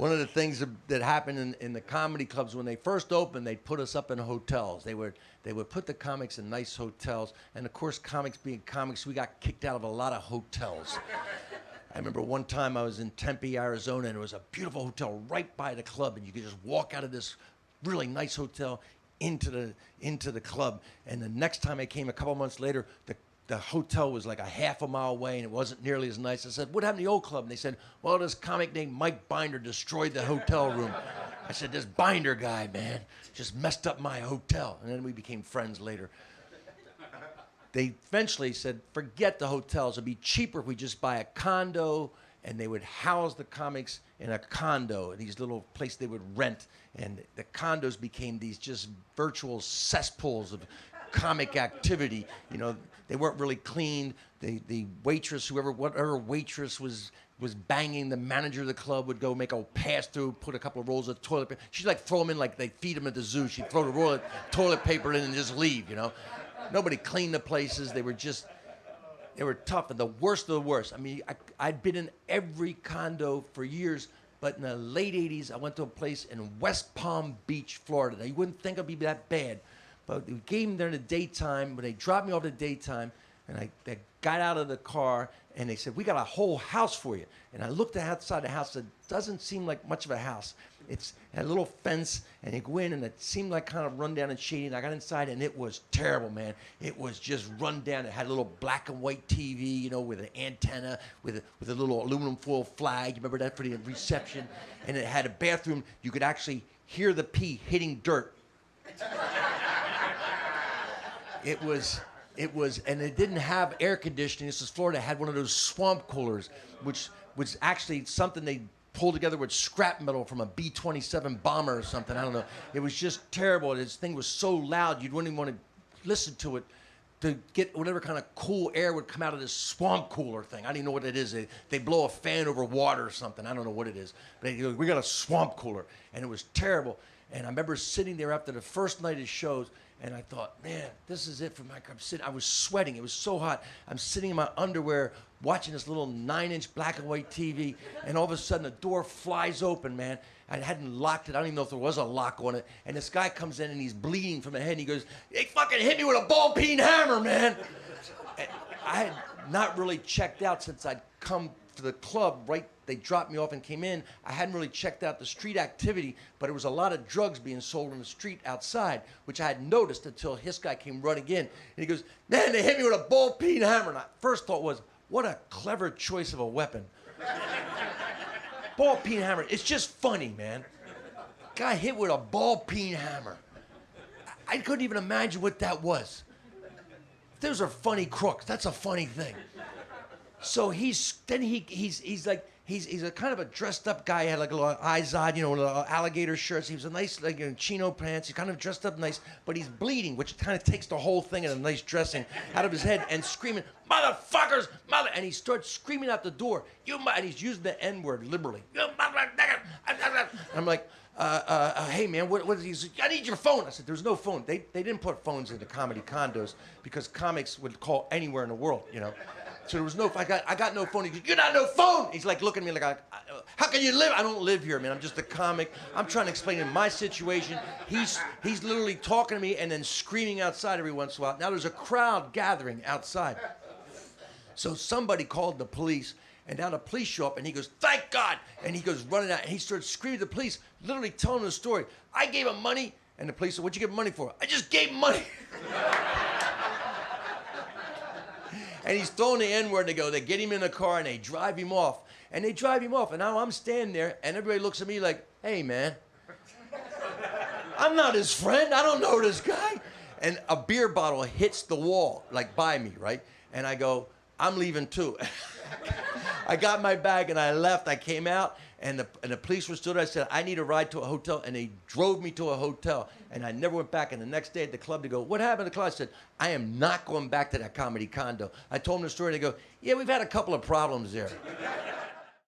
one of the things that happened in the comedy clubs when they first opened, they'd put us up in hotels. They would put the comics in nice hotels, and of course, comics being comics, we got kicked out of a lot of hotels. I remember one time I was in Tempe, Arizona, and it was a beautiful hotel right by the club, and you could just walk out of this really nice hotel into the club. And the next time I came, a couple months later, the hotel was like a half a mile away, and it wasn't nearly as nice. I said, "What happened to the old club?" And they said, "Well, this comic named Mike Binder destroyed the hotel room." I said, "This Binder guy, man, just messed up my hotel." And then we became friends later. They eventually said, "Forget the hotels. It'd be cheaper if we just buy a condo." And they would house the comics in a condo, these little places they would rent. And the condos became these just virtual cesspools of comic activity. You know, they weren't really cleaned. The waitress, whatever waitress was banging the manager of the club would go make a pass through, put a couple of rolls of toilet paper. She'd like throw them in like they feed them at the zoo. She'd throw the roll of toilet paper in and just leave, you know. Nobody cleaned the places. They were tough, and the worst of the worst. I mean, I'd been in every condo for years, but in the late 80s, I went to a place in West Palm Beach, Florida. Now, you wouldn't think it'd be that bad, but we gave them there in the daytime. When they dropped me off in the daytime, and I got out of the car, and they said, "We got a whole house for you." And I looked outside the house. It doesn't seem like much of a house. It had a little fence, and you go in, and it seemed like kind of run down and shady. And I got inside, and it was terrible, man. It was just run down. It had a little black and white TV, you know, with an antenna, with a little aluminum foil flag. You remember that for the reception? And it had a bathroom. You could actually hear the pee hitting dirt. It was, and it didn't have air conditioning. This was Florida. It had one of those swamp coolers, which was actually something they pulled together with scrap metal from a B-27 bomber or something. I don't know. It was just terrible. This thing was so loud, you wouldn't even want to listen to it to get whatever kind of cool air would come out of this swamp cooler thing. I don't even know what it is. They blow a fan over water or something. I don't know what it is. But they go, "We got a swamp cooler." And it was terrible. And I remember sitting there after the first night of shows, and I thought, man, this is it for Mike. I was sweating. It was so hot. I'm sitting in my underwear watching this little 9-inch black and white TV, and all of a sudden the door flies open, man. I hadn't locked it. I don't even know if there was a lock on it. And this guy comes in, and he's bleeding from the head, and he goes, "They fucking hit me with a ball peen hammer, man." And I had not really checked out since I'd come to the club, right? They dropped me off and came in. I hadn't really checked out the street activity, but there was a lot of drugs being sold on the street outside, which I hadn't noticed until his guy came running in. And he goes, "Man, they hit me with a ball peen hammer." And my first thought was, what a clever choice of a weapon. Ball peen hammer. It's just funny, man. Guy hit with a ball peen hammer. I couldn't even imagine what that was. Those are funny crooks. That's a funny thing. So he's a kind of a dressed up guy. He had like a little Izod, you know, little alligator shirts. He was a nice, like, in chino pants. He's kind of dressed up nice, but he's bleeding, which kind of takes the whole thing in a nice dressing out of his head, and screaming, "Motherfuckers, mother!" And he starts screaming out the door, and he's using the N-word liberally. "You motherfucker!" And I'm like, "Hey man, what is he?" "I need your phone." I said, "There's no phone." They didn't put phones into comedy condos because comics would call anywhere in the world, you know. So there was no. I got no phone. He goes, "You got no phone?" He's like looking at me like, "How can you live?" "I don't live here, man. I'm just a comic. I'm trying to explain him my situation." He's literally talking to me and then screaming outside every once in a while. Now there's a crowd gathering outside. So somebody called the police, and now the police show up, and he goes, "Thank God!" And he goes running out, and he starts screaming at the police, literally telling them the story. "I gave him money," and the police said, "What'd you give him money for?" "I just gave him money." And he's throwing the N-word, and they get him in the car, and they drive him off. And now I'm standing there, and everybody looks at me like, "Hey, man, I'm not his friend. I don't know this guy." And a beer bottle hits the wall, like by me, right? And I go, "I'm leaving too." I got my bag, and I left. I came out, and the police were still there. I said, "I need a ride to a hotel," and they drove me to a hotel, and I never went back. And the next day at the club, they go, "What happened at the club?" I said, "I am not going back to that comedy condo." I told them the story, and they go, "Yeah, we've had a couple of problems there."